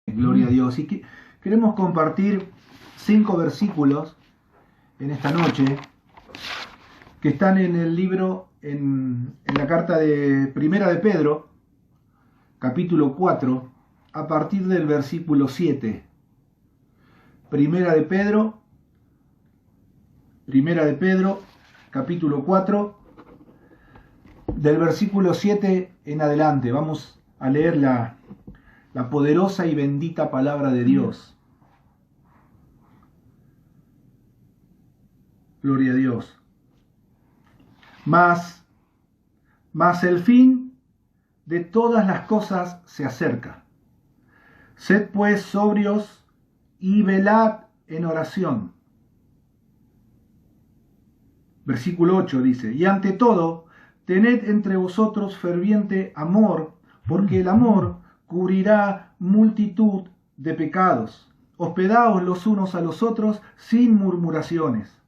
Gloria a Dios. Y queremos compartir 5 versículos en esta noche que están en el libro, en la carta de Primera de Pedro, capítulo 4, a partir del versículo 7. Primera de Pedro, capítulo 4, del versículo 7 en adelante. Vamos a leer la poderosa y bendita palabra de Dios. Gloria a Dios. Mas el fin de todas las cosas se acerca. Sed pues sobrios y velad en oración. Versículo 8 dice: y ante todo, tened entre vosotros ferviente amor, porque el amor cubrirá multitud de pecados. Hospedaos los unos a los otros sin murmuraciones.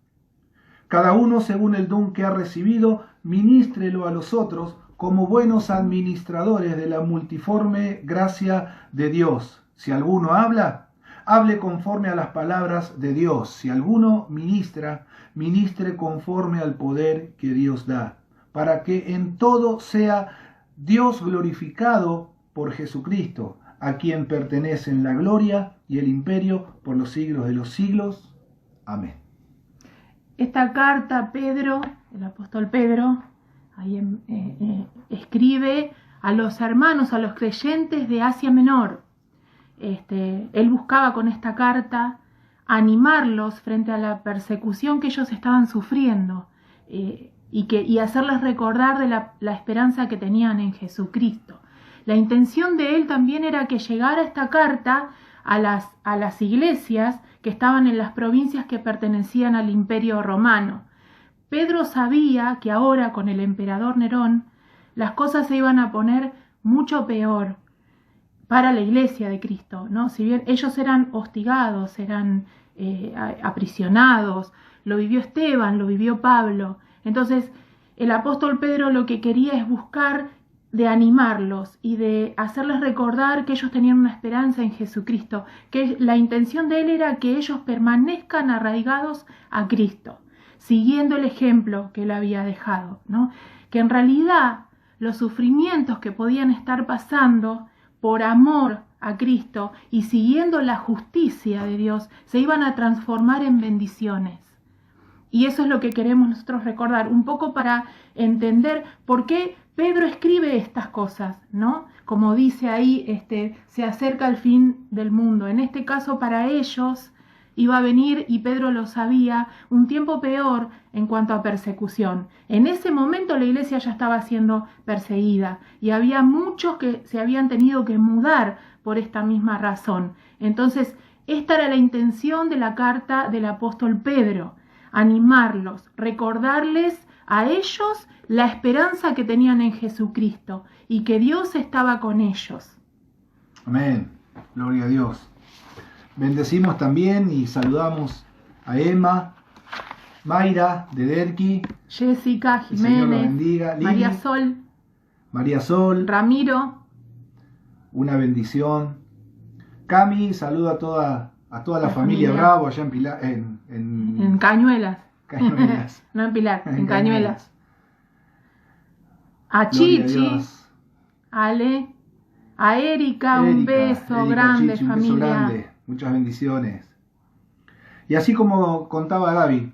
Cada uno según el don que ha recibido, ministrelo a los otros como buenos administradores de la multiforme gracia de Dios. Si alguno habla, hable conforme a las palabras de Dios. Si alguno ministra, ministre conforme al poder que Dios da, para que en todo sea Dios glorificado por Jesucristo, a quien pertenecen la gloria y el imperio por los siglos de los siglos. Amén. Esta carta, Pedro, el apóstol Pedro, escribe a los hermanos, a los creyentes de Asia Menor. Él buscaba con esta carta animarlos frente a la persecución que ellos estaban sufriendo y hacerles recordar de la esperanza que tenían en Jesucristo. La intención de él también era que llegara esta carta a las iglesias que estaban en las provincias que pertenecían al Imperio Romano. Pedro sabía que ahora, con el emperador Nerón, las cosas se iban a poner mucho peor para la iglesia de Cristo, ¿no? Si bien ellos eran hostigados, eran aprisionados, lo vivió Esteban, lo vivió Pablo. Entonces, el apóstol Pedro lo que quería es buscar de animarlos y de hacerles recordar que ellos tenían una esperanza en Jesucristo, que la intención de él era que ellos permanezcan arraigados a Cristo, siguiendo el ejemplo que él había dejado, ¿no? Que en realidad los sufrimientos que podían estar pasando por amor a Cristo y siguiendo la justicia de Dios se iban a transformar en bendiciones. Y eso es lo que queremos nosotros recordar, un poco para entender por qué Pedro escribe estas cosas, ¿no? Como dice ahí, se acerca el fin del mundo. En este caso, para ellos iba a venir, y Pedro lo sabía, un tiempo peor en cuanto a persecución. En ese momento la iglesia ya estaba siendo perseguida y había muchos que se habían tenido que mudar por esta misma razón. Entonces, esta era la intención de la carta del apóstol Pedro: animarlos, recordarles a ellos la esperanza que tenían en Jesucristo y que Dios estaba con ellos. Amén. Gloria a Dios. Bendecimos también y saludamos a Emma, Mayra de Derqui, Jessica, el Señor los Jiménez, bendiga. Lili, María Sol, Ramiro, una bendición. Cami, saludo a toda la familia Bravo allá en Pilar, en Cañuelas. Cañuelas. No en Pilar, en Cañuelas. A Chichi, a Ale, a Erika, un beso grande, Chichi, familia. Un beso grande, muchas bendiciones. Y así como contaba Gaby,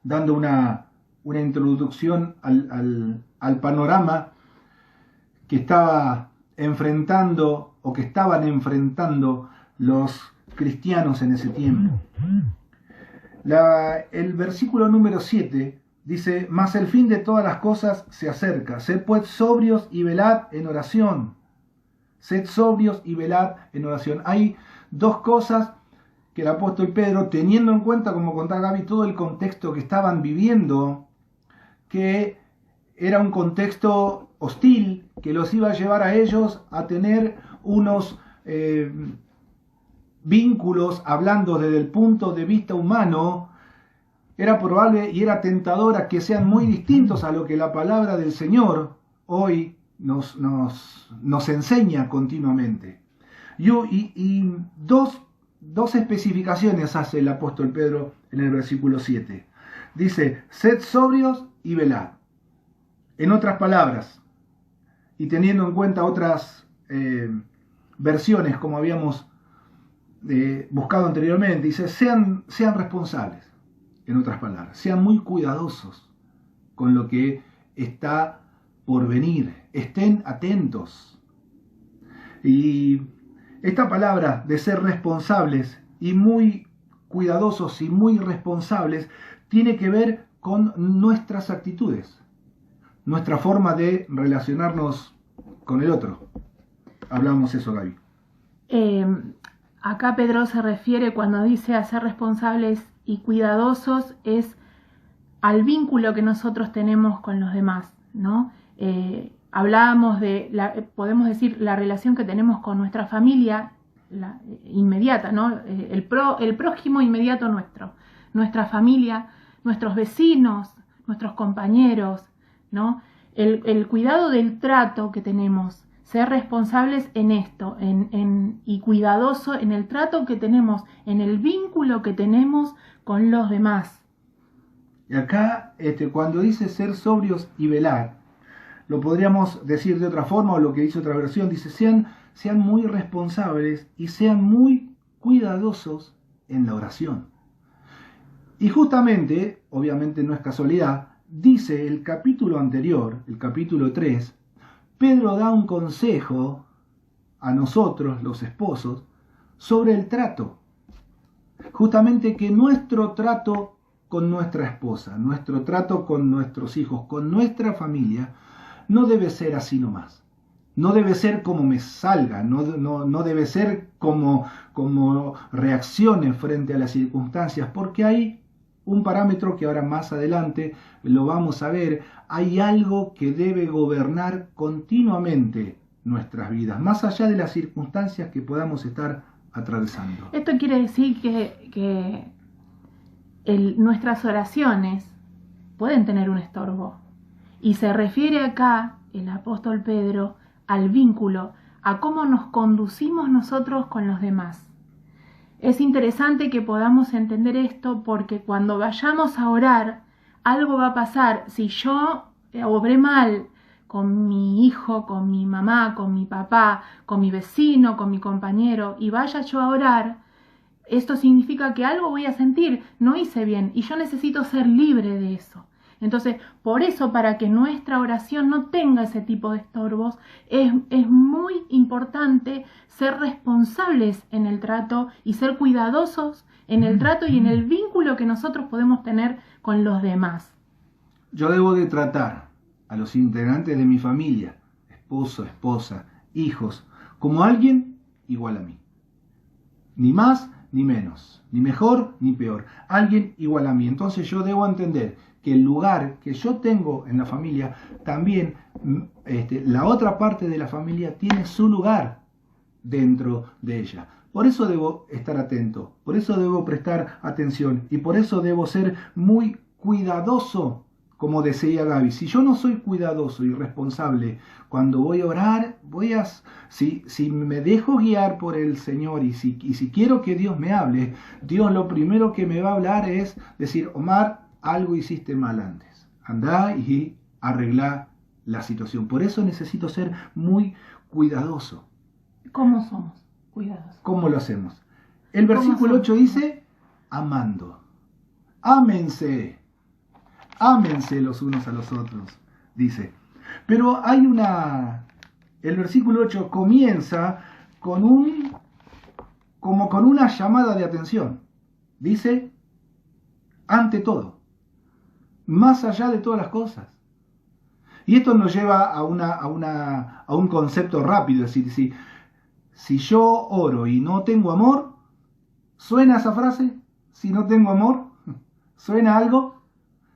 dando una introducción al panorama que estaba enfrentando o que estaban enfrentando los cristianos en ese tiempo. El versículo número 7 dice: mas el fin de todas las cosas se acerca. Sed pues sobrios y velad en oración. Sed sobrios y velad en oración. Hay dos cosas que el apóstol Pedro, teniendo en cuenta, como contaba Gaby, todo el contexto que estaban viviendo, que era un contexto hostil, que los iba a llevar a ellos a tener unos vínculos, hablando desde el punto de vista humano, era probable y era tentadora que sean muy distintos a lo que la palabra del Señor hoy nos enseña continuamente. Y dos especificaciones hace el apóstol Pedro en el versículo 7. Dice, sed sobrios y velad. En otras palabras, y teniendo en cuenta otras versiones como habíamos buscado anteriormente, dice, sean responsables. En otras palabras, sean muy cuidadosos con lo que está por venir. Estén atentos. Y esta palabra de ser responsables y muy cuidadosos y muy responsables tiene que ver con nuestras actitudes, nuestra forma de relacionarnos con el otro. Hablamos eso, Gaby. Acá Pedro se refiere, cuando dice a ser responsables y cuidadosos, es al vínculo que nosotros tenemos con los demás, ¿no? Hablábamos de, podemos decir, la relación que tenemos con nuestra familia inmediata, ¿no? El prójimo inmediato nuestro, nuestra familia, nuestros vecinos, nuestros compañeros, ¿no? El cuidado del trato que tenemos, ser responsables en esto, y cuidadoso en el trato que tenemos, en el vínculo que tenemos con los demás. Y acá, cuando dice ser sobrios y velar, lo podríamos decir de otra forma, o lo que dice otra versión, dice sean muy responsables y sean muy cuidadosos en la oración. Y justamente, obviamente no es casualidad, dice el capítulo anterior, el capítulo 3, Pedro da un consejo a nosotros, los esposos, sobre el trato. Justamente que nuestro trato con nuestra esposa, nuestro trato con nuestros hijos, con nuestra familia, no debe ser así nomás. No debe ser como me salga, no debe ser como reaccione frente a las circunstancias, porque hay un parámetro que ahora más adelante lo vamos a ver. Hay algo que debe gobernar continuamente nuestras vidas, más allá de las circunstancias que podamos estar atravesando. Esto quiere decir que nuestras oraciones pueden tener un estorbo. Y se refiere acá el apóstol Pedro al vínculo, a cómo nos conducimos nosotros con los demás. Es interesante que podamos entender esto, porque cuando vayamos a orar, algo va a pasar. Si yo obré mal con mi hijo, con mi mamá, con mi papá, con mi vecino, con mi compañero, y vaya yo a orar, esto significa que algo voy a sentir, no hice bien, y yo necesito ser libre de eso. Entonces, por eso, para que nuestra oración no tenga ese tipo de estorbos, es muy importante ser responsables en el trato y ser cuidadosos en el trato y en el vínculo que nosotros podemos tener con los demás. Yo debo de tratar a los integrantes de mi familia, esposo, esposa, hijos, como alguien igual a mí. Ni más ni menos, ni mejor ni peor, alguien igual a mí. Entonces yo debo entender que el lugar que yo tengo en la familia, también la otra parte de la familia tiene su lugar dentro de ella. Por eso debo estar atento, por eso debo prestar atención y por eso debo ser muy cuidadoso, como decía Gaby. Si yo no soy cuidadoso y responsable cuando voy a orar, si me dejo guiar por el Señor y si quiero que Dios me hable, Dios lo primero que me va a hablar es decir, Omar, algo hiciste mal antes. Andá y arreglá la situación. Por eso necesito ser muy cuidadoso. ¿Cómo somos cuidadosos? ¿Cómo lo hacemos? El versículo 8 dice, amando. Ámense. Ámense los unos a los otros, dice. Pero el versículo 8 comienza con una llamada de atención. Dice, ante todo, más allá de todas las cosas. Y esto nos lleva a un concepto rápido, es decir, si yo oro y no tengo amor, ¿suena esa frase? Si no tengo amor, ¿suena algo?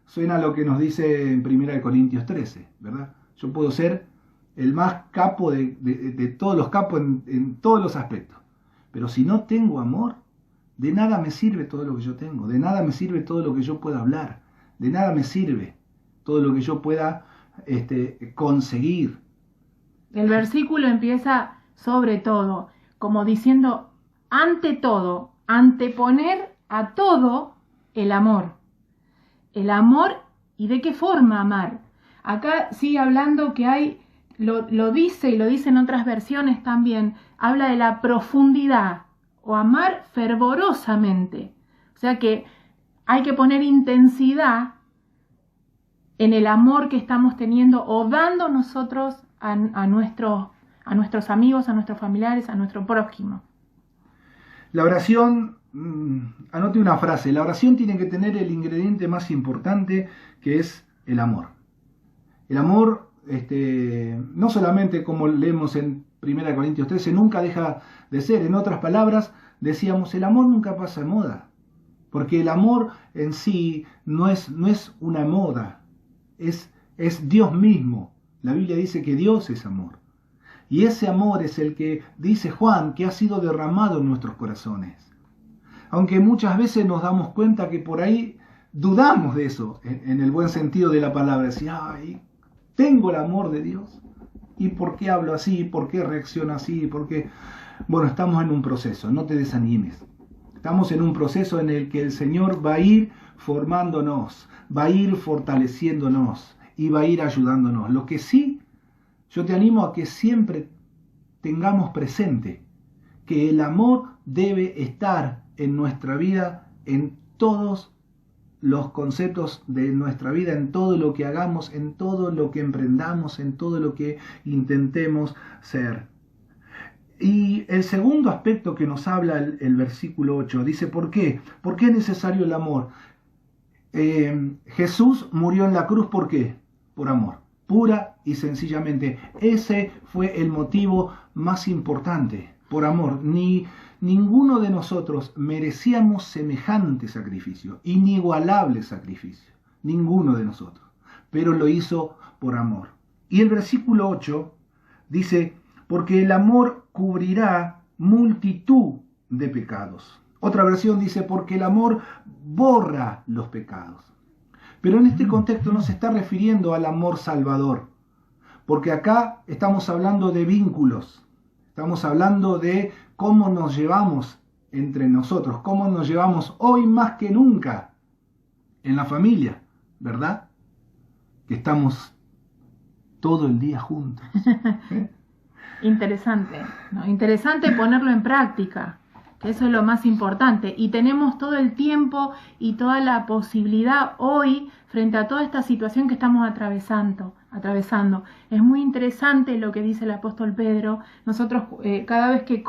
Suena lo que nos dice en 1 Corintios 13, ¿verdad? Yo puedo ser el más capo de todos los capos en todos los aspectos. Pero si no tengo amor, de nada me sirve todo lo que yo tengo, de nada me sirve todo lo que yo pueda hablar, de nada me sirve todo lo que yo pueda conseguir. El versículo empieza sobre todo. como diciendo, ante todo, anteponer a todo el amor. El amor, ¿y de qué forma amar? Acá sigue hablando que hay, lo dice y lo dice en otras versiones también, habla de la profundidad o amar fervorosamente. O sea que hay que poner intensidad en el amor que estamos teniendo o dando nosotros a nuestros amigos, a nuestros familiares, a nuestro prójimo. La oración, anote una frase, la oración tiene que tener el ingrediente más importante, que es el amor. El amor, no solamente como leemos en 1 Corintios 13, nunca deja de ser. En otras palabras, decíamos, el amor nunca pasa de moda. Porque el amor en sí no es una moda, es Dios mismo. La Biblia dice que Dios es amor. Y ese amor es el que, dice Juan, que ha sido derramado en nuestros corazones. Aunque muchas veces nos damos cuenta que por ahí dudamos de eso, en el buen sentido de la palabra. Decir, ay, tengo el amor de Dios. ¿Y por qué hablo así? ¿Por qué reacciono así? ¿Por qué? Bueno, estamos en un proceso, no te desanimes. Estamos en un proceso en el que el Señor va a ir formándonos, va a ir fortaleciéndonos y va a ir ayudándonos. Lo que sí, yo te animo a que siempre tengamos presente que el amor debe estar en nuestra vida, en todos los conceptos de nuestra vida, en todo lo que hagamos, en todo lo que emprendamos, en todo lo que intentemos ser. Y el segundo aspecto que nos habla el versículo 8, dice, ¿por qué? ¿Por qué es necesario el amor? Jesús murió en la cruz, ¿por qué? Por amor, pura y sencillamente. Ese fue el motivo más importante, por amor. Ninguno de nosotros merecíamos semejante sacrificio, inigualable sacrificio, ninguno de nosotros, pero lo hizo por amor. Y el versículo 8 dice, porque el amor cubrirá multitud de pecados. Otra versión dice, porque el amor borra los pecados. Pero en este contexto no se está refiriendo al amor salvador, porque acá estamos hablando de vínculos, estamos hablando de cómo nos llevamos entre nosotros, cómo nos llevamos hoy más que nunca en la familia, ¿verdad? Que estamos todo el día juntos. Interesante, ¿no? Interesante ponerlo en práctica, que eso es lo más importante. Y tenemos todo el tiempo y toda la posibilidad hoy frente a toda esta situación que estamos atravesando. Es muy interesante lo que dice el apóstol Pedro. Nosotros cada vez que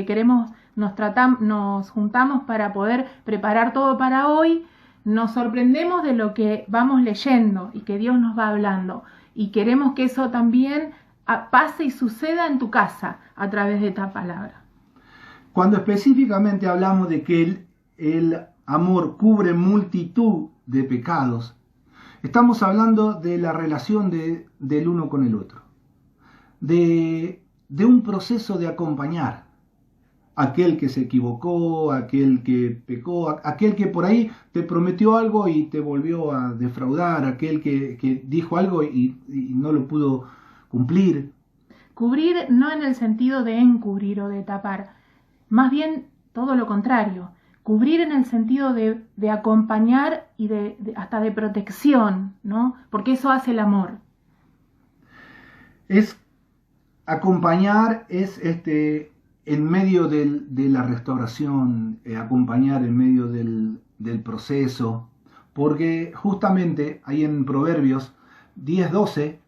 queremos, nos juntamos para poder preparar todo para hoy, nos sorprendemos de lo que vamos leyendo y que Dios nos va hablando. Y queremos que eso también pase y suceda en tu casa a través de esta palabra. Cuando específicamente hablamos de que el amor cubre multitud de pecados, estamos hablando de la relación del uno con el otro, de un proceso de acompañar a aquel que se equivocó, a aquel que pecó, a aquel que por ahí te prometió algo y te volvió a defraudar, a aquel que dijo algo y no lo pudo cumplir. Cubrir no en el sentido de encubrir o de tapar, más bien todo lo contrario. Cubrir en el sentido de acompañar y hasta de protección, ¿no? Porque eso hace el amor. Es acompañar, es en medio de la restauración, acompañar en medio del proceso, porque justamente ahí en Proverbios 10:12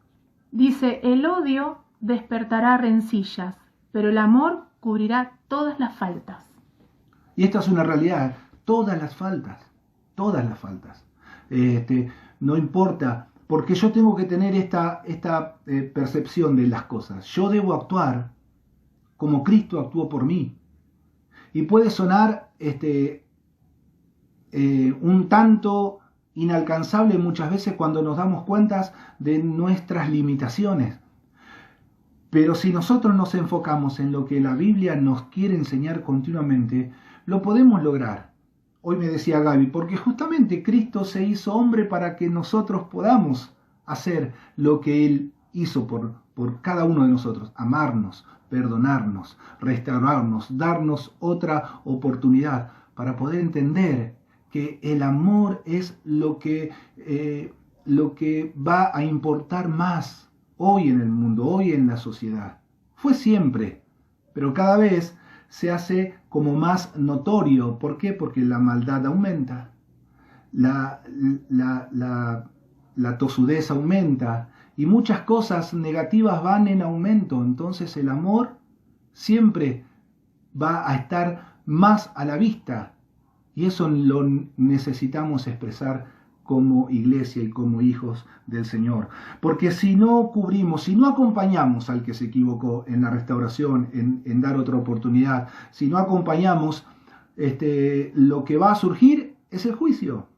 dice, el odio despertará rencillas, pero el amor cubrirá todas las faltas. Y esta es una realidad, todas las faltas. No importa, porque yo tengo que tener esta percepción de las cosas. Yo debo actuar como Cristo actuó por mí. Y puede sonar un tanto inalcanzable muchas veces cuando nos damos cuenta de nuestras limitaciones. Pero si nosotros nos enfocamos en lo que la Biblia nos quiere enseñar continuamente, lo podemos lograr. Hoy me decía Gaby, porque justamente Cristo se hizo hombre para que nosotros podamos hacer lo que Él hizo por cada uno de nosotros, amarnos, perdonarnos, restaurarnos, darnos otra oportunidad para poder entender que el amor es lo que va a importar más hoy en el mundo, hoy en la sociedad. Fue siempre, pero cada vez se hace como más notorio. ¿Por qué? Porque la maldad aumenta, la tosudez aumenta y muchas cosas negativas van en aumento. Entonces el amor siempre va a estar más a la vista y eso lo necesitamos expresar como iglesia y como hijos del Señor. Porque si no cubrimos, si no acompañamos al que se equivocó en la restauración, en dar otra oportunidad, si no acompañamos, lo que va a surgir es el juicio.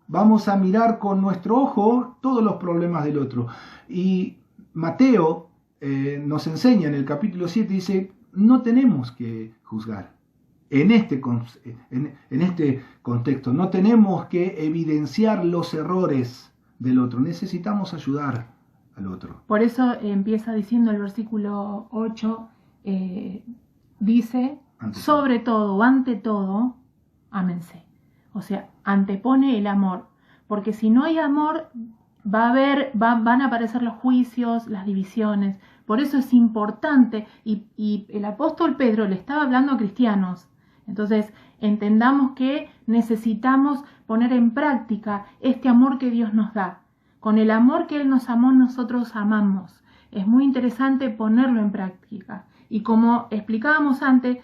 Vamos a mirar con nuestro ojo todos los problemas del otro. Y Mateo nos enseña en el capítulo 7, dice, no tenemos que juzgar. En este contexto, no tenemos que evidenciar los errores del otro, necesitamos ayudar al otro. Por eso empieza diciendo el versículo 8, dice, sobre todo, ante todo, ámense. O sea, antepone el amor, porque si no hay amor, van a aparecer los juicios, las divisiones. Por eso es importante, y el apóstol Pedro le estaba hablando a cristianos. Entonces, entendamos que necesitamos poner en práctica este amor que Dios nos da. Con el amor que Él nos amó, nosotros amamos. Es muy interesante ponerlo en práctica. Y como explicábamos antes,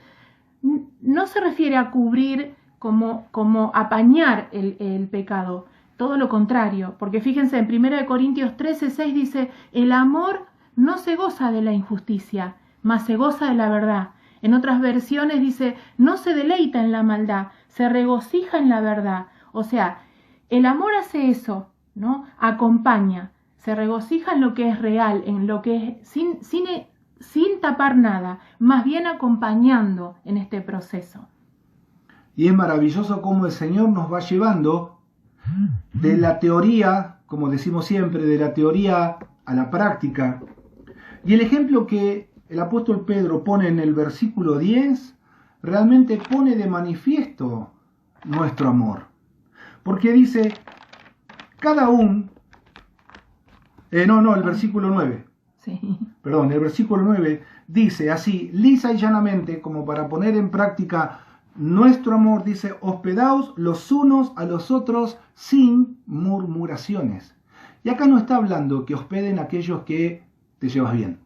no se refiere a cubrir como apañar el pecado. Todo lo contrario. Porque fíjense, en 1 Corintios 13:6 dice, el amor no se goza de la injusticia, mas se goza de la verdad. En otras versiones dice, no se deleita en la maldad, se regocija en la verdad. O sea, el amor hace eso, ¿no? Acompaña, se regocija en lo que es real, en lo que es sin tapar nada, más bien acompañando en este proceso. Y es maravilloso cómo el Señor nos va llevando de la teoría, como decimos siempre, de la teoría a la práctica. Y el ejemplo que el apóstol Pedro pone en el versículo 10, realmente pone de manifiesto nuestro amor. Porque dice, cada uno, el versículo 9. Sí. Perdón, el versículo 9 dice así, lisa y llanamente, como para poner en práctica nuestro amor, dice, hospedaos los unos a los otros sin murmuraciones. Y acá no está hablando que hospeden a aquellos que te llevas bien.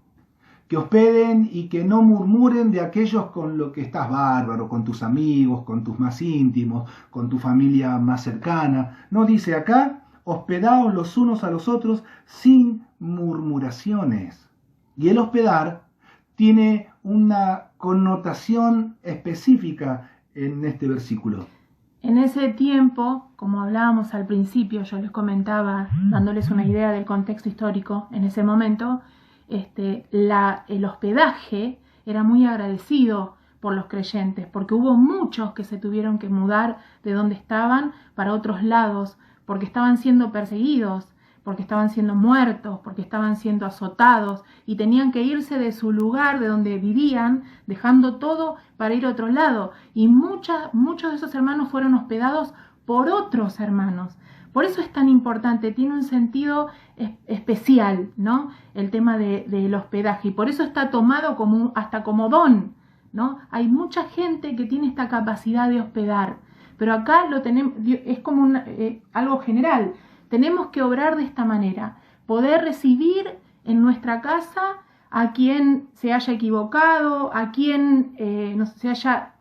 Que hospeden y que no murmuren de aquellos con los que estás bárbaro, con tus amigos, con tus más íntimos, con tu familia más cercana. No, dice acá, hospedaos los unos a los otros sin murmuraciones. Y el hospedar tiene una connotación específica en este versículo. En ese tiempo, como hablábamos al principio, yo les comentaba, dándoles una idea del contexto histórico en ese momento, el hospedaje era muy agradecido por los creyentes, porque hubo muchos que se tuvieron que mudar de donde estaban para otros lados, porque estaban siendo perseguidos, porque estaban siendo muertos, porque estaban siendo azotados y tenían que irse de su lugar, de donde vivían, dejando todo para ir a otro lado. Y muchos de esos hermanos fueron hospedados por otros hermanos. Por eso es tan importante, tiene un sentido especial, ¿no? El tema del hospedaje, y por eso está tomado hasta como don, ¿no? Hay mucha gente que tiene esta capacidad de hospedar, pero acá lo tenemos, es como algo general. Tenemos que obrar de esta manera, poder recibir en nuestra casa a quien se haya equivocado, a quien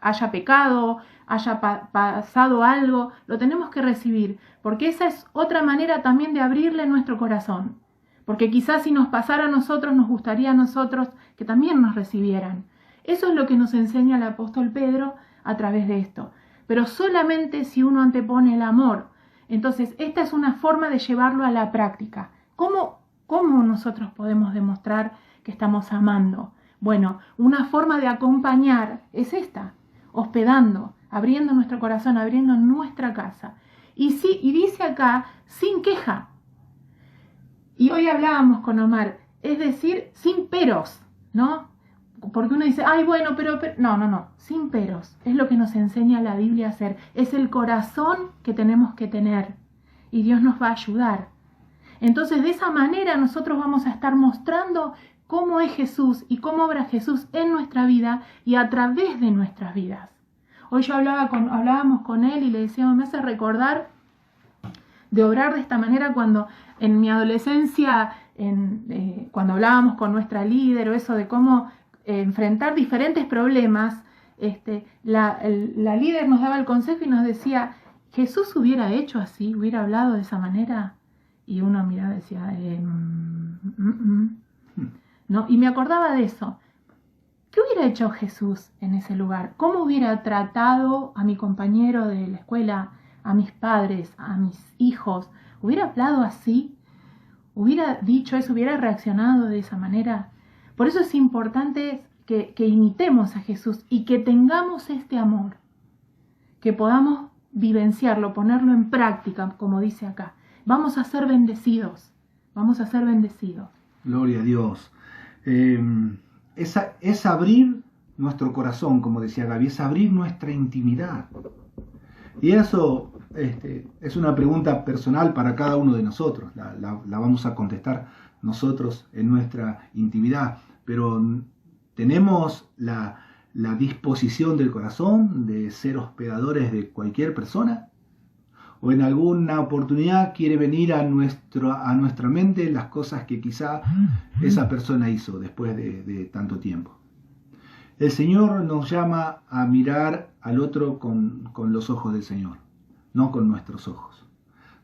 haya pecado, haya pasado algo, lo tenemos que recibir, porque esa es otra manera también de abrirle nuestro corazón, porque quizás si nos pasara a nosotros, nos gustaría a nosotros que también nos recibieran. Eso es lo que nos enseña el apóstol Pedro a través de esto, pero solamente si uno antepone el amor. Entonces, esta es una forma de llevarlo a la práctica. ¿Cómo nosotros podemos demostrar que estamos amando? Bueno, una forma de acompañar es esta, hospedando, abriendo nuestro corazón, abriendo nuestra casa. Y dice acá, sin queja. Y hoy hablábamos con Omar, es decir, sin peros, ¿no? porque uno dice, ay, bueno, pero no, sin peros. Es lo que nos enseña la Biblia a hacer. Es el corazón que tenemos que tener y Dios nos va a ayudar. Entonces, de esa manera nosotros vamos a estar mostrando cómo es Jesús y cómo obra Jesús en nuestra vida y a través de nuestras vidas. Hoy yo hablábamos con él y le decíamos, me hace recordar de obrar de esta manera cuando en mi adolescencia, cuando hablábamos con nuestra líder o eso de cómo enfrentar diferentes problemas, la líder nos daba el consejo y nos decía, ¿Jesús hubiera hecho así? ¿Hubiera hablado de esa manera? Y uno miraba y decía, ¿no? Y me acordaba de eso. ¿Qué hubiera hecho Jesús en ese lugar? ¿Cómo hubiera tratado a mi compañero de la escuela, a mis padres, a mis hijos? ¿Hubiera hablado así? ¿Hubiera dicho eso? ¿Hubiera reaccionado de esa manera? Por eso es importante que imitemos a Jesús y que tengamos este amor, que podamos vivenciarlo, ponerlo en práctica, como dice acá. Vamos a ser bendecidos, vamos a ser bendecidos. Gloria a Dios. Es abrir nuestro corazón, como decía Gaby, es abrir nuestra intimidad. Y eso es una pregunta personal para cada uno de nosotros. La vamos a contestar nosotros en nuestra intimidad. Pero tenemos la disposición del corazón de ser hospedadores de cualquier persona. O en alguna oportunidad quiere venir a nuestra mente las cosas que quizá esa persona hizo después de tanto tiempo. El Señor nos llama a mirar al otro con los ojos del Señor, no con nuestros ojos.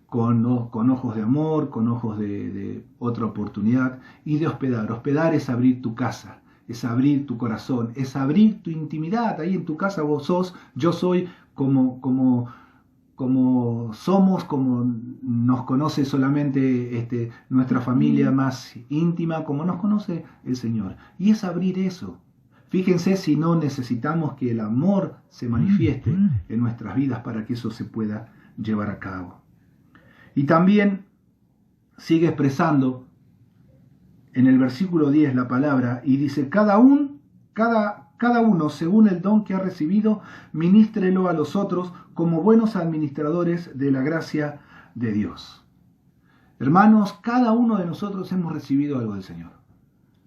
Con ojos de amor, con ojos de otra oportunidad y de hospedar. Hospedar es abrir tu casa, es abrir tu corazón, es abrir tu intimidad. Ahí en tu casa vos sos, yo soy como somos, como nos conoce solamente nuestra familia más íntima, como nos conoce el Señor. Y es abrir eso. Fíjense si no necesitamos que el amor se manifieste en nuestras vidas para que eso se pueda llevar a cabo. Y también sigue expresando en el versículo 10 la palabra y dice, cada uno según el don que ha recibido, ministrelo a los otros como buenos administradores de la gracia de Dios. Hermanos, cada uno de nosotros hemos recibido algo del Señor.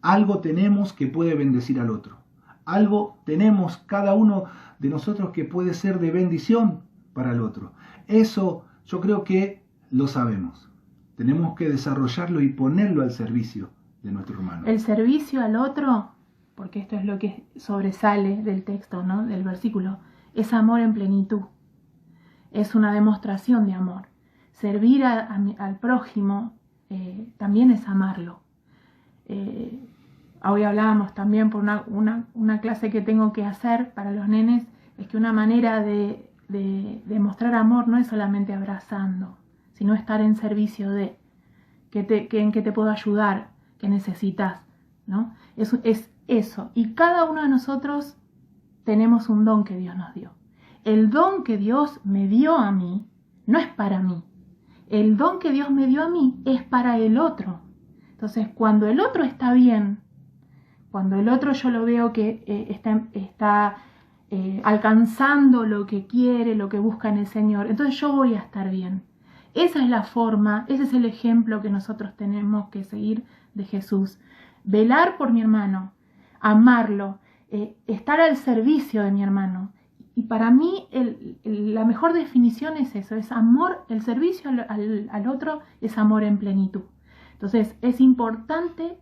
Algo tenemos que puede bendecir al otro. Algo tenemos cada uno de nosotros que puede ser de bendición para el otro. Eso yo creo que lo sabemos. Tenemos que desarrollarlo y ponerlo al servicio de nuestro hermano. El servicio al otro, porque esto es lo que sobresale del texto, ¿no? Del versículo, es amor en plenitud. Es una demostración de amor. Servir al prójimo también es amarlo. Hoy hablábamos también por una clase que tengo que hacer para los nenes, es que una manera de mostrar amor no es solamente abrazando, sino estar en servicio de, en que te puedo ayudar, que necesitas, ¿no? Es eso. Y cada uno de nosotros tenemos un don que Dios nos dio. El don que Dios me dio a mí no es para mí. El don que Dios me dio a mí es para el otro. Entonces, cuando el otro está bien, cuando el otro yo lo veo que está alcanzando lo que quiere, lo que busca en el Señor, entonces yo voy a estar bien. Esa es la forma, ese es el ejemplo que nosotros tenemos que seguir de Jesús. Velar por mi hermano, amarlo, estar al servicio de mi hermano. Y para mí la mejor definición es eso, es amor, el servicio al otro es amor en plenitud. Entonces es importante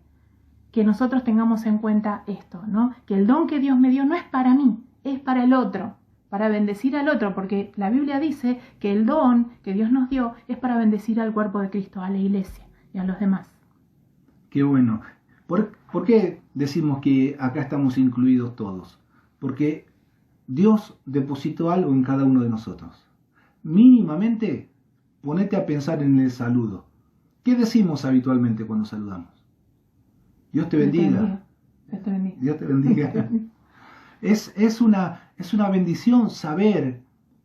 que nosotros tengamos en cuenta esto, ¿no? Que el don que Dios me dio no es para mí, es para el otro, para bendecir al otro, porque la Biblia dice que el don que Dios nos dio es para bendecir al cuerpo de Cristo, a la iglesia y a los demás. Qué bueno. ¿Por qué decimos que acá estamos incluidos todos? Porque Dios depositó algo en cada uno de nosotros. Mínimamente, ponete a pensar en el saludo. ¿Qué decimos habitualmente cuando saludamos? Dios te bendiga. Dios te bendiga. Dios te bendiga. Es una bendición saber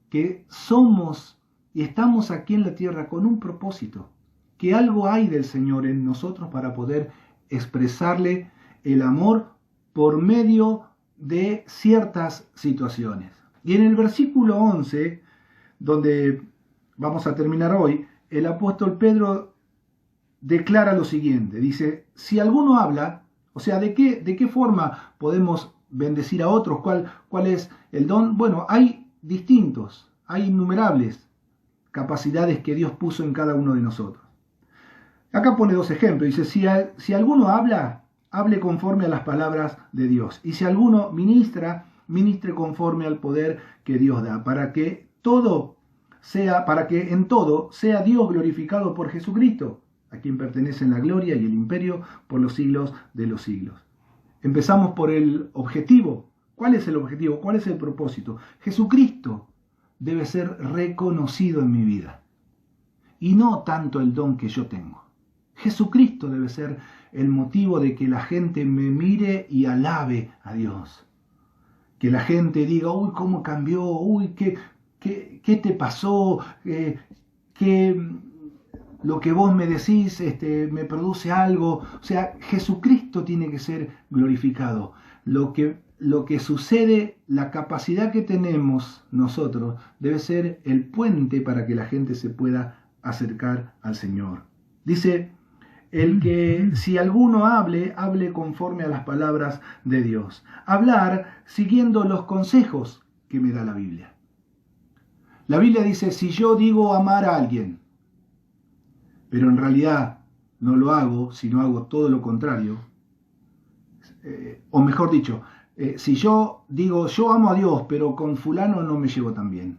que somos y estamos aquí en la tierra con un propósito, que algo hay del Señor en nosotros para poder expresarle el amor por medio de ciertas situaciones. Y en el versículo 11, donde vamos a terminar hoy, el apóstol Pedro declara lo siguiente, dice, si alguno habla, o sea, ¿de qué forma podemos bendecir a otros? ¿Cuál es el don? Bueno, hay distintos, hay innumerables capacidades que Dios puso en cada uno de nosotros. Acá pone dos ejemplos, dice, si alguno habla, hable conforme a las palabras de Dios, y si alguno ministra, ministre conforme al poder que Dios da, para que en todo sea Dios glorificado por Jesucristo, a quien pertenecen la gloria y el imperio por los siglos de los siglos. Empezamos por el objetivo. ¿Cuál es el objetivo? ¿Cuál es el propósito? Jesucristo debe ser reconocido en mi vida, y no tanto el don que yo tengo. Jesucristo debe ser el motivo de que la gente me mire y alabe a Dios. Que la gente diga, uy, cómo cambió, uy, qué te pasó, lo que vos me decís me produce algo. O sea, Jesucristo tiene que ser glorificado. Lo que sucede, la capacidad que tenemos nosotros, debe ser el puente para que la gente se pueda acercar al Señor. Dice, el que si alguno hable conforme a las palabras de Dios. Hablar siguiendo los consejos que me da la Biblia. La Biblia dice, si yo digo amar a alguien, pero en realidad no lo hago, sino hago todo lo contrario, o mejor dicho, si yo digo yo amo a Dios, pero con fulano no me llevo tan bien,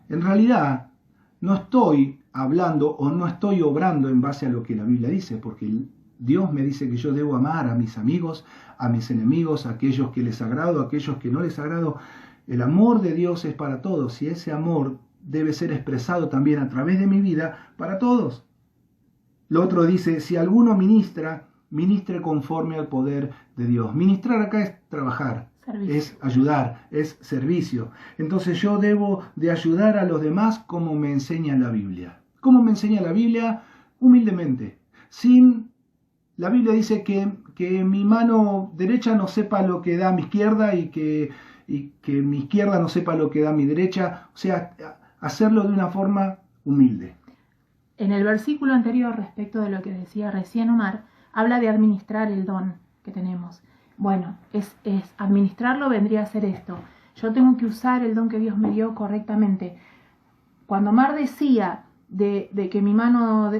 en realidad no estoy hablando o no estoy obrando en base a lo que la Biblia dice, porque Dios me dice que yo debo amar a mis amigos, a mis enemigos, a aquellos que les agrado, a aquellos que no les agrado. El amor de Dios es para todos y ese amor debe ser expresado también a través de mi vida para todos. Lo otro dice, si alguno ministra, ministre conforme al poder de Dios. Ministrar acá es trabajar, es ayudar, es servicio. Entonces yo debo de ayudar a los demás como me enseña la Biblia. ¿Cómo me enseña la Biblia? Humildemente. La Biblia dice que mi mano derecha no sepa lo que da mi izquierda y que mi izquierda no sepa lo que da mi derecha. O sea, hacerlo de una forma humilde. En el versículo anterior, respecto de lo que decía recién Omar, habla de administrar el don que tenemos. Bueno, administrarlo vendría a ser esto. Yo tengo que usar el don que Dios me dio correctamente. Cuando Omar decía de que mi mano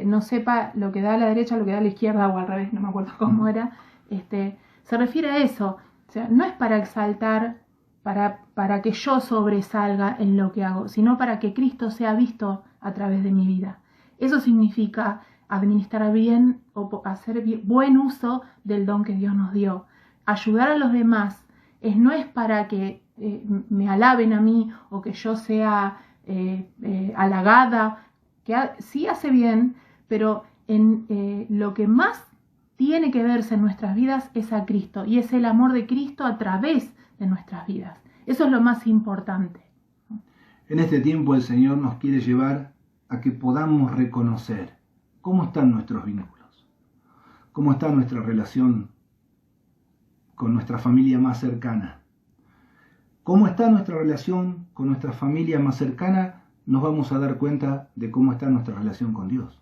no sepa lo que da a la derecha, lo que da a la izquierda, o al revés, no me acuerdo cómo era, se refiere a eso. O sea, no es para exaltar, para que yo sobresalga en lo que hago, sino para que Cristo sea visto a través de mi vida. Eso significa administrar bien o hacer buen uso del don que Dios nos dio. Ayudar a los demás no es para que me alaben a mí o que yo sea halagada, que sí hace bien, pero lo que más tiene que verse en nuestras vidas es a Cristo, y es el amor de Cristo a través de nuestras vidas. Eso es lo más importante. En este tiempo el Señor nos quiere llevar a que podamos reconocer cómo están nuestros vínculos, cómo está nuestra relación con nuestra familia más cercana. Cómo está nuestra relación con nuestra familia más cercana, nos vamos a dar cuenta de cómo está nuestra relación con Dios.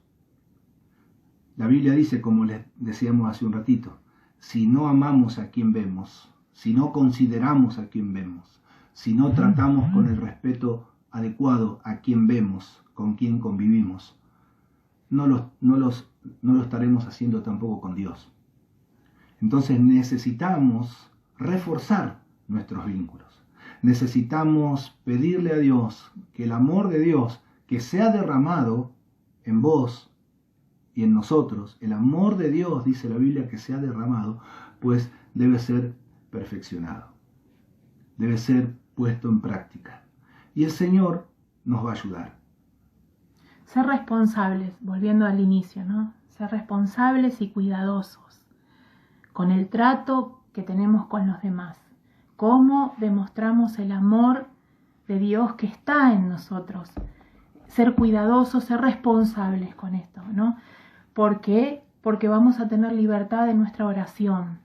La Biblia dice, como les decíamos hace un ratito, si no amamos a quien vemos, si no consideramos a quien vemos, si no tratamos con el respeto adecuado a quien vemos, con quien convivimos, no lo estaremos haciendo tampoco con Dios. Entonces necesitamos reforzar nuestros vínculos. Necesitamos pedirle a Dios que el amor de Dios que se ha derramado en vos y en nosotros, el amor de Dios, dice la Biblia, que se ha derramado, pues debe ser perfeccionado, debe ser puesto en práctica. Y el Señor nos va a ayudar. Ser responsables, volviendo al inicio, ¿no? Ser responsables y cuidadosos con el trato que tenemos con los demás. Cómo demostramos el amor de Dios que está en nosotros. Ser cuidadosos, ser responsables con esto, ¿no? ¿Por qué? Porque vamos a tener libertad en nuestra oración.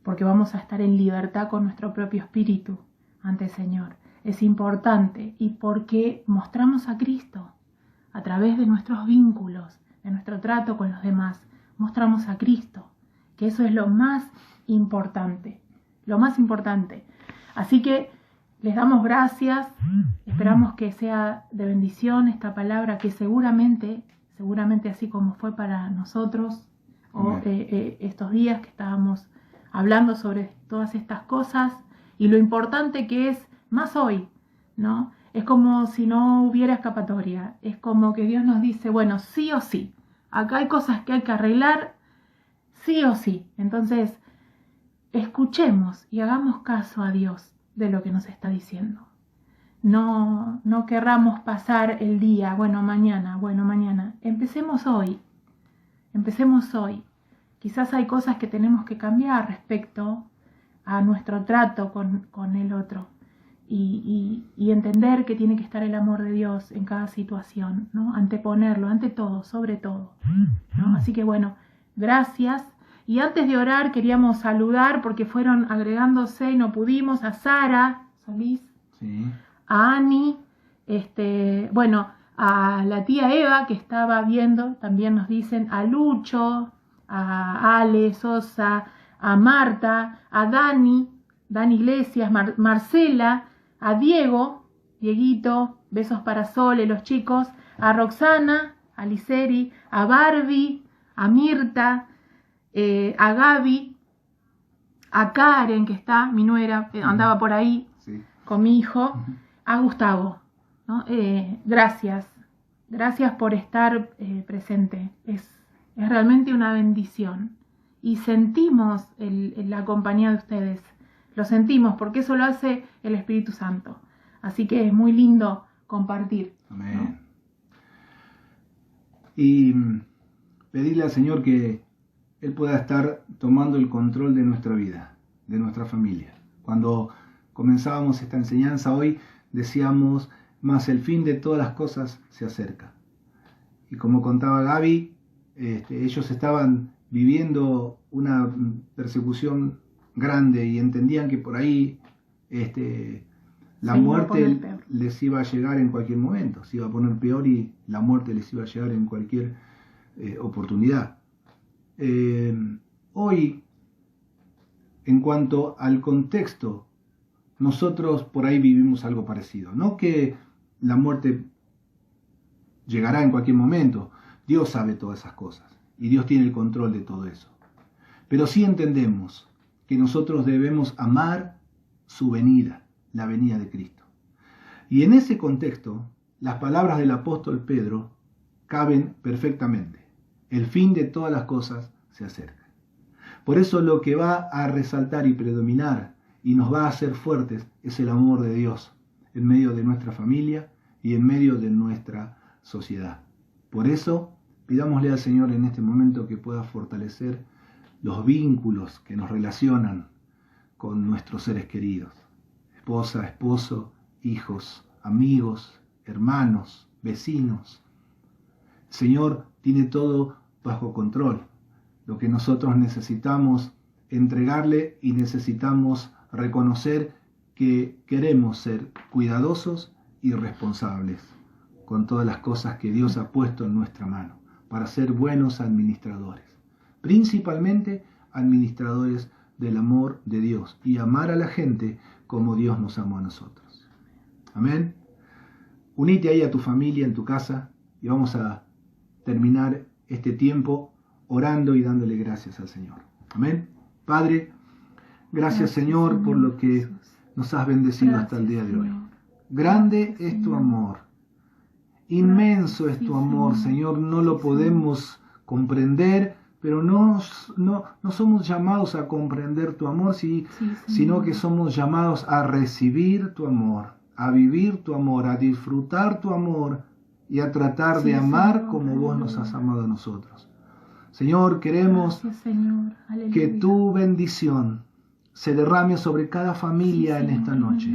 porque vamos a estar en libertad con nuestro propio espíritu ante el Señor. Es importante y porque mostramos a Cristo a través de nuestros vínculos, de nuestro trato con los demás. Mostramos a Cristo, que eso es lo más importante, lo más importante. Así que les damos gracias, esperamos que sea de bendición esta palabra que seguramente así como fue para nosotros estos días que estábamos hablando sobre todas estas cosas y lo importante que es más hoy, ¿no? Es como si no hubiera escapatoria, es como que Dios nos dice, bueno, sí o sí, acá hay cosas que hay que arreglar, sí o sí. Entonces, escuchemos y hagamos caso a Dios de lo que nos está diciendo. No querramos pasar el día, bueno, mañana. Empecemos hoy. Quizás hay cosas que tenemos que cambiar respecto a nuestro trato con el otro y entender que tiene que estar el amor de Dios en cada situación, ¿no? Anteponerlo, ante todo, sobre todo, ¿no? Así que bueno, gracias. Y antes de orar queríamos saludar porque fueron agregándose y no pudimos a Sara Solís, Sí. a Ani, a la tía Eva que estaba viendo, también nos dicen, a Lucho, a Ale Sosa, a Marta, a Dani Iglesias, Marcela, a Dieguito, besos para Sole, los chicos, a Roxana, a Liseri, a Barbie, a Mirta, a Gaby, a Karen, que está, mi nuera, andaba por ahí con mi hijo, a Gustavo, ¿no? Gracias por estar presente, es realmente una bendición y sentimos la compañía de ustedes, lo sentimos porque eso lo hace el Espíritu Santo, así que es muy lindo compartir. Amén. ¿No? Y pedirle al Señor que Él pueda estar tomando el control de nuestra vida, de nuestra familia. Cuando comenzábamos esta enseñanza hoy, decíamos, más el fin de todas las cosas se acerca. Y como contaba Gaby, ellos estaban viviendo una persecución grande y entendían que por ahí la muerte les iba a llegar en cualquier momento, se iba a poner peor y la muerte les iba a llegar en cualquier oportunidad. Hoy, en cuanto al contexto, nosotros por ahí vivimos algo parecido. No que la muerte llegará en cualquier momento, Dios sabe todas esas cosas y Dios tiene el control de todo eso. Pero sí entendemos que nosotros debemos amar su venida, la venida de Cristo. Y en ese contexto, las palabras del apóstol Pedro caben perfectamente. El fin de todas las cosas se acerca. Por eso lo que va a resaltar y predominar y nos va a hacer fuertes es el amor de Dios en medio de nuestra familia y en medio de nuestra sociedad. Por eso, pidámosle al Señor en este momento que pueda fortalecer los vínculos que nos relacionan con nuestros seres queridos. Esposa, esposo, hijos, amigos, hermanos, vecinos. El Señor tiene todo bajo control. Lo que nosotros necesitamos entregarle y necesitamos reconocer que queremos ser cuidadosos y responsables con todas las cosas que Dios ha puesto en nuestra mano para ser buenos administradores, principalmente administradores del amor de Dios y amar a la gente como Dios nos amó a nosotros. Amén. Unite ahí a tu familia en tu casa y vamos a terminar este tiempo orando y dándole gracias al Señor. Amén. Padre, gracias Señor por lo que nos has bendecido hasta el día de hoy. Grande es tu amor, inmenso es tu amor, Señor, no lo podemos comprender, pero no somos llamados a comprender tu amor, sino que somos llamados a recibir tu amor, a vivir tu amor, a disfrutar tu amor y a tratar de amar como vos nos has amado a nosotros. Señor, queremos que tu bendición se derrame sobre cada familia en esta noche.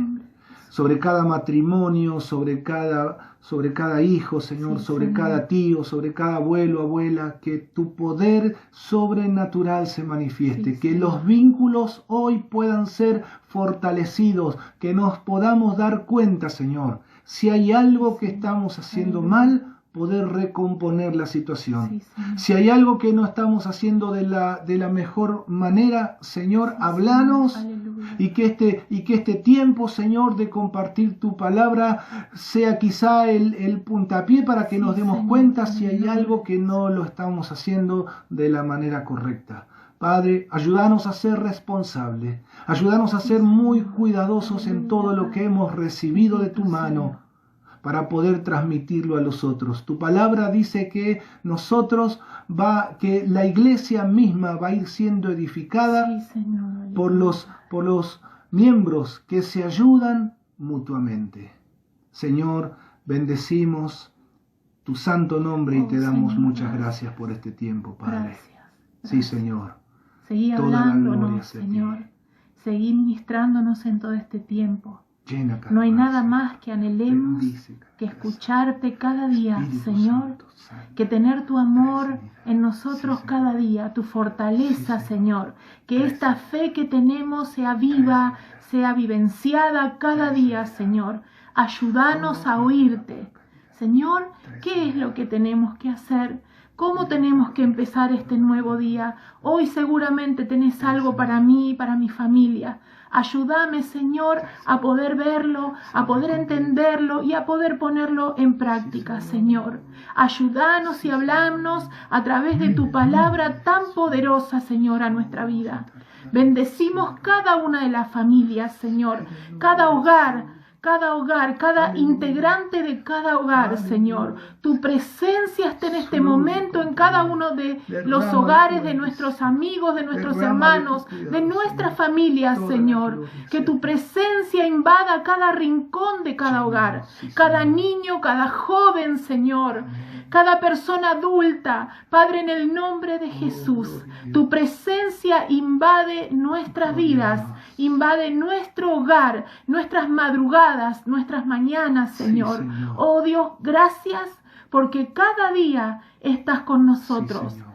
sobre cada matrimonio, sobre cada hijo, Señor, Sí, sobre Señor. cada tío, sobre cada abuelo, abuela, que tu poder sobrenatural se manifieste, Sí, que Señor. los vínculos hoy puedan ser fortalecidos, que nos podamos dar cuenta, Señor, si hay algo que estamos haciendo mal, poder recomponer la situación. Sí, Señor. Si hay algo que no estamos haciendo de la mejor manera, Señor, Sí, hablanos. Señor. Aleluya. Y que este tiempo, Señor, de compartir tu palabra sea quizá el puntapié para que Sí, nos demos Señor, cuenta en si el hay nombre algo de que no lo estamos haciendo de la manera correcta. Padre, ayúdanos a ser responsables, ayúdanos a ser muy cuidadosos en todo lo que hemos recibido de tu mano, para poder transmitirlo a los otros. Tu palabra dice que que la iglesia misma va a ir siendo edificada Sí, Señor. por los miembros que se ayudan mutuamente. Señor, bendecimos tu santo nombre y te damos Señor, muchas gracias por este tiempo, Padre. Gracias. Sí, Señor. Seguí Toda la gloria hablándonos, hacia ti. Señor. Seguí ministrándonos en todo este tiempo. Llena cada No hay nada casa. más que anhelemos Bendice cada que casa. escucharte cada día, Espíritu Señor, Santo, Santo. que tener tu amor Trae sanidad. en nosotros Sí, cada Señor. día, tu fortaleza, Sí, Señor. Que Trae esta sanidad. fe que tenemos sea viva, sanidad. sea vivenciada cada Trae día, sanidad. Señor. Ayúdanos a oírte. Señor, ¿qué es lo que tenemos que hacer? ¿Cómo tenemos que empezar este nuevo día? Hoy seguramente tenés algo para mí y para mi familia. Ayúdame, Señor, a poder verlo, a poder entenderlo y a poder ponerlo en práctica, Señor. Ayúdanos y hablanos a través de tu palabra tan poderosa, Señor, a nuestra vida. Bendecimos cada una de las familias, Señor, cada hogar, cada integrante de cada hogar, Señor. Tu presencia está en este momento en cada uno de los hogares de nuestros amigos, de nuestros hermanos, de nuestras familias, Señor. Que tu presencia invada cada rincón de cada hogar, cada niño, cada joven, Señor. Cada persona adulta, Padre, en el nombre de Jesús, tu presencia invade nuestras vidas, invade nuestro hogar, nuestras madrugadas, nuestras mañanas, Señor. Sí, Señor. Oh Dios, gracias porque cada día estás con nosotros. Sí, Señor.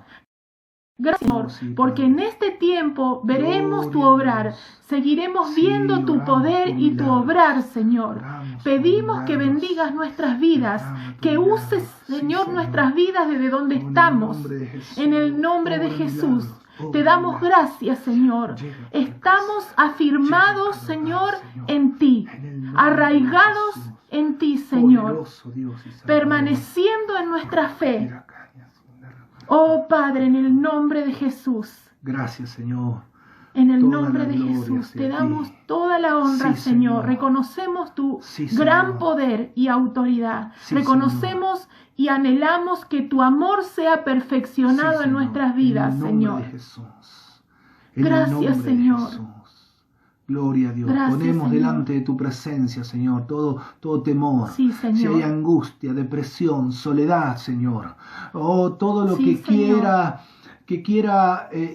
Gracias, Señor, Sí, porque Padre. en este tiempo veremos tu Gloria a obrar, Dios. seguiremos Sí, viendo tu oramos poder por y tu milagros. obrar, Señor. Oramos por Pedimos que milagros. bendigas nuestras vidas, Derrama tu que milagro. uses, Sí, Señor, Señor. nuestras vidas desde donde En el estamos. nombre de Jesús. En el nombre de Obra Jesús. milagros. Obra Te damos milagros. gracias, Señor. Llega a cada Estamos casa. afirmados, Llega a cada Señor, hogar, Señor. en ti. En el nombre de Arraigados Jesús. en ti, Señor. Poderoso Dios y Salvador. Permaneciendo en nuestra fe. Mira, cañas, derrama. Oh Padre, en el nombre de Jesús. Gracias, Señor. En el Toda nombre la de gloria Jesús sea te a ti. damos toda la honra, Sí, Señor. Señor. Reconocemos tu Sí, gran Señor. poder y autoridad. Sí, Reconocemos y anhelamos que tu amor sea perfeccionado Sí, en Señor. nuestras vidas, En el Señor. nombre de Jesús. En Gracias, el nombre Señor. de Jesús. Gloria a Dios. Gracias, Ponemos Señor. delante de tu presencia, Señor, todo temor. Sí, Si hay Señor. angustia, depresión, soledad, Señor. Oh, todo lo Sí, que Señor. quiera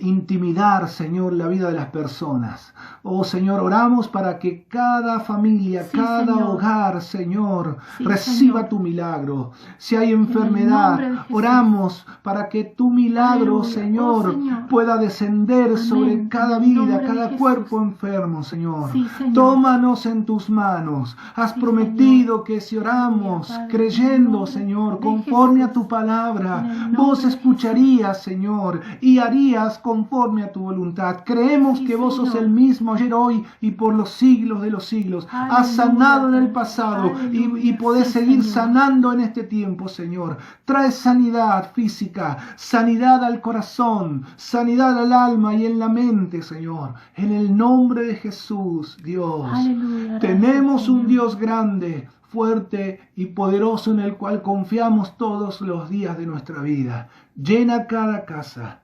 intimidar, Señor, la vida de las personas. Oh, Señor, oramos para que cada familia, Sí, cada Señor. hogar, Señor, Sí, reciba Señor. tu milagro. Si hay nombre de enfermedad, Jesús. oramos para que tu milagro, Aleluya. Señor, Oh, Señor. pueda descender Amén. sobre cada En el vida, nombre de cada Jesús. cuerpo enfermo, Señor. Sí, Señor. Tómanos en tus manos. Has Sí, prometido que si oramos, Aleluya, Padre, creyendo, en el nombre Señor, de conforme a Jesús. tu palabra, En el nombre vos de escucharías, Señor, y harías conforme a tu voluntad. Creemos Sí, que vos sos Señor. el mismo ayer, hoy y por los siglos de los siglos. Aleluya, Has sanado en el Padre. pasado Aleluya, y podés sí, seguir Señor. sanando en este tiempo, Señor. Trae sanidad física, sanidad al corazón, sanidad al alma y en la mente, Señor. En el nombre de Jesús, Dios. Aleluya. Tenemos Gracias, un Señor. Dios grande, fuerte y poderoso en el cual confiamos todos los días de nuestra vida. Llena cada casa,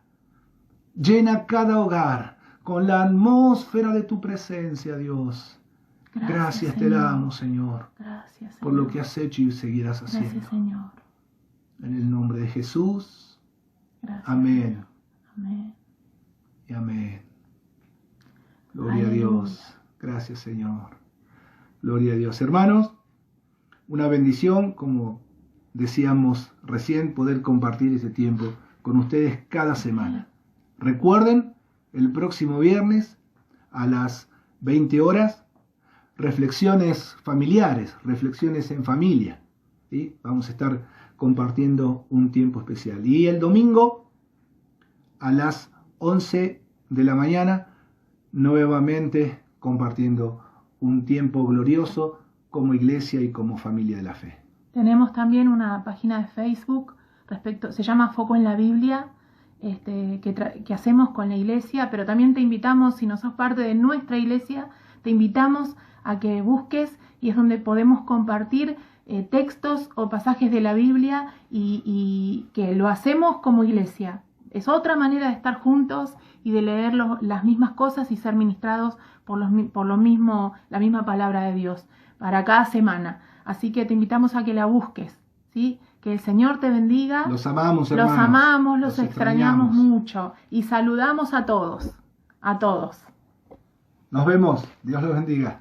llena cada hogar con la atmósfera de tu presencia, Dios. Gracias te Señor. damos, Señor, Gracias, Señor. por lo que has hecho y seguirás haciendo. Gracias, Señor. En el nombre de Jesús. Gracias. Amén Amén. y amén. Gloria a Aleluya. Dios. Gracias, Señor. Gloria a Dios. Hermanos, una bendición, como decíamos recién, poder compartir ese tiempo con ustedes cada semana. Recuerden, el próximo viernes a las 20 horas, reflexiones familiares, reflexiones en familia. ¿Sí? Vamos a estar compartiendo un tiempo especial. Y el domingo a las 11 de la mañana, nuevamente compartiendo un tiempo glorioso como iglesia y como familia de la fe. Tenemos también una página de Facebook, se llama Foco en la Biblia, que hacemos con la iglesia, pero también te invitamos, si no sos parte de nuestra iglesia, te invitamos a que busques, y es donde podemos compartir textos o pasajes de la Biblia y que lo hacemos como iglesia. Es otra manera de estar juntos y de leer las mismas cosas y ser ministrados por lo mismo, la misma palabra de Dios para cada semana. Así que te invitamos a que la busques, ¿sí? Que el Señor te bendiga. Los amamos, hermanos. Los amamos, los extrañamos mucho y saludamos a todos, a todos. Nos vemos. Dios los bendiga.